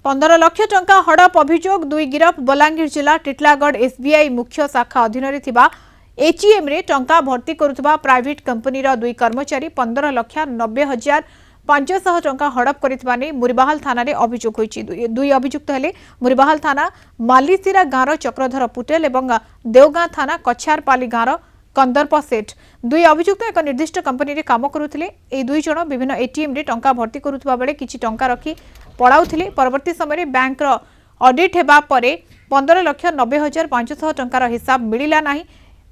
15 लाख टंका हड़प अभियोग 2 गिरफ बलांगीर जिला टिटलागढ़ एसबीआई मुख्य शाखा अधीन एटीएम रे टंका भर्ती करुवा प्राइवेट कंपनी 2 कर्मचारी 15,90,500 टंका हड़प कर मुरीबाहाल थाना रे अभियोग होईछि। दुई अभियुक्त हेले मुरीबाहाल थाना मालीसिरा गाँव चक्रधर पुटेल और देवगां थाना कछारपाली गाँव कंदर्प सेठ। दुई अभियुक्त एक निर्दिष्ट कंपनी रे काम करुथिले। ए दुई जण विभिन्न एटीएम रे टंका भर्ती करुवा बेले किछि टंका रखी पड़ाउथिले। परवर्ती समय बैंक ऑडिट हेबा परे 15,90,500 टंकार हिसाब मिलिला नाही।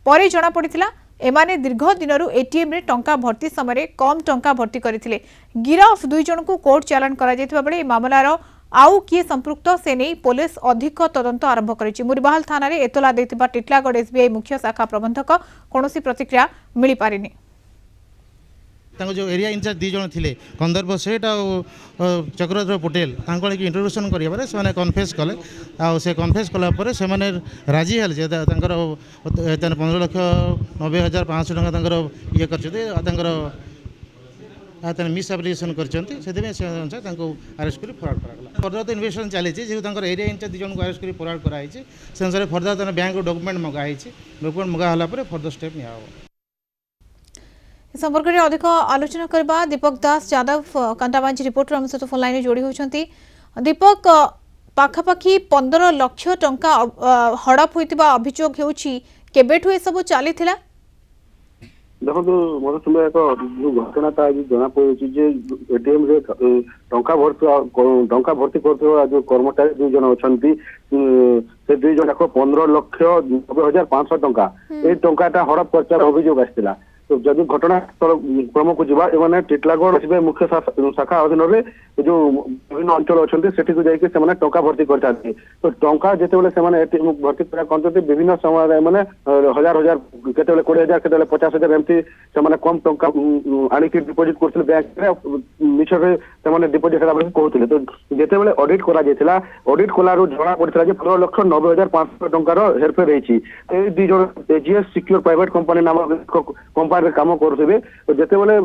परे जणा पड़िथिला एमाने दीर्घ दिनरु एटीएम रे टंका भर्ती समय कम टंका भर्ती करथिले। गिरफ दुई जण को कोर्ट चालान करा जायतिबा बेले मामलार आउ किए संपृक्त से नहीं पुलिस अधिक तदंत आरंभ करिछि। मुरीबाहाल थाना रे एतला देथिबा टिटलागढ़ एसबीआई मुख्य शाखा प्रबंधक कोनोसी प्रतिक्रिया मिली पारिनी। जो एरिया इंचार्ज दी जन थे कंदर्प सेठ और चक्रधर पटेल इंट्रोडक्शन करें से कन्फेस कले से कन्फेस कलापर से राजी हेल्ले 15,90,500 टका ये कर मिस एप्लिकेशन कर अरेस्ट कर फरवर्ड कराला। फर्दर तो इन्वेस्टिगेशन चली जेहतु एरिया इंचार्ज दी जन को अरेस्ट कर फरवर्ड कराई से अनुसार फर्दर बैंक डॉक्यूमेंट मगाई डॉक्यूमेंट मगाला फर्दर स्टेप निया। संपर्क में अधिक आलोचना करबा दीपक दास यादव कंटाबांजी रिपोर्टर हम सहित फोन लाइन जोड़ी होती। दीपक पाखापाखि 15 लाख टंका हड़प होइतिबा अभियोग होउछि केबेठु ए सब चली थिला? देखो मोर समय एक घटना जना पड़ी जे एटीएम रे टंका भर्ती करथो जो कर्मचारी दुई जन अछंती से दुई जन 15,90,500 टंका ए टंकाटा हड़प करचार अभियोग आस्थिला। तो जदि घटना क्रम को जीवा एमाने टिटलागढ़ एसबीआई मुख्य शाखा अधीन जो विभिन्न अंचल अच्छा से जाइए टंका भर्ती करते। तो टंका जितेबाला से भर्ती करते विभिन्न समय मैंने हजार हजार केते 20,000 केते 50,000 एमती से कम टंका आणिक डिपोजिट करते बैंक मिछरे से डिपोजिट कहते। तो जितेबाला ऑडिट करा ऑडिट कलारू जना पड़ा 15,90,500 टंकार हेरफेर होती। दुई जन एजीएस सिक्योर प्राइवेट कंपनी नाम कंपनी काम करुवे। जिते बड़े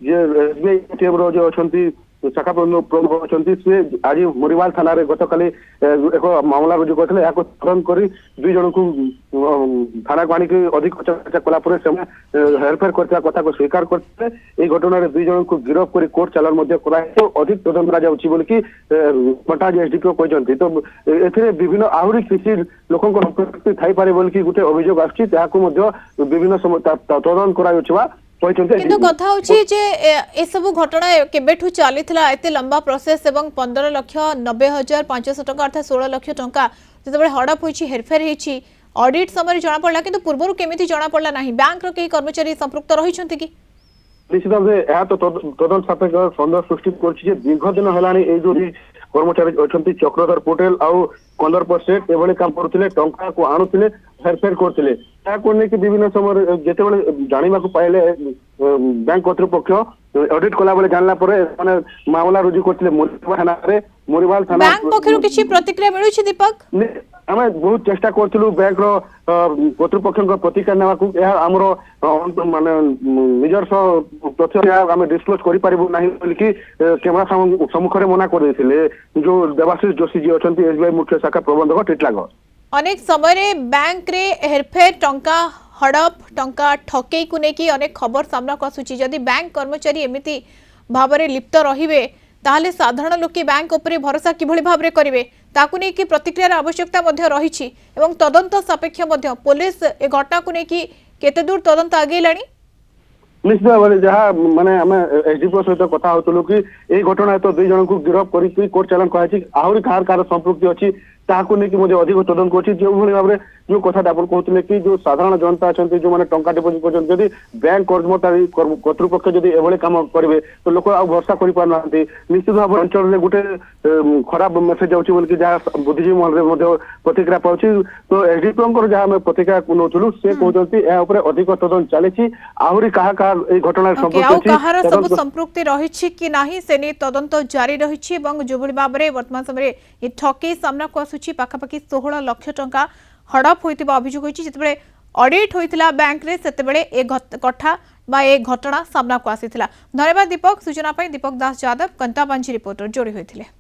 एसबीआई एटीएम जो अच्छा शाखा प्रमुख अच्छा सी आज मुरीबाहाल थाना गत काली एक मामला रुजु करते तुरंत कर दुई जन को थाना को आणिक अधिक चर्चा कलापर से हेरफेर करता कथा को स्वीकार करते। ये घटना दुई जन को गिरफ कर कोर्ट चालान अधिक तदंत कि कंटाज एसडीपीओ कहते। तो ए विभिन्न आहरी किसी लोक थी पारे बोलिकी गोटे अभियोग आभिन्न तदंत करा किंतु कथा होची जे ए सब घटना केबेठु चलीथिला एते लंबा प्रोसेस एवं 15,90,500 टका अर्थात 16 लाख टंका जते हड़प होईची हेरफेर होईची ऑडिट समय जना पड़ला किंतु पूर्वरु केमिति जना पड़ला नाही बैंक रो के कर्मचारी संपृक्त रहिसंती कि निश्चित भाव से तो तदंत सापेक्ष सन्देह सृष्टि कर दीर्घ दिन है जो कर्मचारी अच्छा चक्रधर पटेल आउ कंदर्प सेठ एभली काम करुले टंका को आणुले हेरफेर करते विभिन्न समय जिते जाना पाइले बैंक कर्तृपक्ष ऑडिट कला बेले जानला मामला रुजु करते मुरीबाहाल थाना बैंक पक्षरु किछि प्रतिक्रिया मिलुछि। दीपक आम बहुत चेष्टा करूँ बैंक कर्तृपक्ष प्रतिक्रिया ना आमर माने निजर तथ्य आम डिस्क्लोज करें कैमरा सम्मुखें मना कर जो देवाशीष जोशी जी अच्छा एसबीआई मुख्य शाखा प्रबंधक टिटलागढ़ अनेक समय बैंक रे हेरफेर टंका हड़प टंका ठकई को लेकिन अनेक खबर सामना को आसुची। जदि बैंक कर्मचारी एमिति भाव में लिप्त रहिबे ताहले साधारण लोके बैंक उपरे भरोसा किभଳି भाव करेंगे ताकू नहीं कि प्रतिक्रियार आवश्यकता मध्य रही एवं तदंत सापेक्ष मध्य पुलिस ए घटना को लेकिन केते दूर तदंत आगेलाणी? निश्चित भाव में जहाँ माने आम एसडीपीओ सहित कथा होतलु कि ये घटना तो दुई जन को गिरफ कर कोर्ट चालान कहती आहरी कहार कहार संपृक्ति अच्छी ताकू नहीं कि अधिक तदंत कर जो भाव में जो कथा आप कहते कि जो साधारण जनता अच्छा जो मैंने टंका डिपोजिट कर बैंक कर्मचारी कर्तृपक्ष जब एभली काम करेंगे तो लोक आ भरोसा कर पार ना निश्चित भाव अंचल में गोटे खराब मेसेज आउची बोल जहाँ बुद्धिजीवी महल में प्रतिक्रिया पाँच। तो एसडीपीओ जहाँ प्रतिक्रिया नौलु से कहते अधिक तदंत चली आहरी कहा घटना संपृक्ति रही कि नहीं से नहीं तदंत जारी रही जो भाव में वर्तमान समय ये ठकई सामना को आसुची पाखापाखि 16 लाख टंका हड़प होइतिबा अभियोग होइछि। जितेबेले ऑडिट होइतिला बैंक रे सेतेबेले ए कथा बा ए घटना सामना को आसीथिला। धन्यवाद दीपक। सूचना पाई दीपक दास यादव कंटाबांजी रिपोर्टर जोड़ी होइथिले।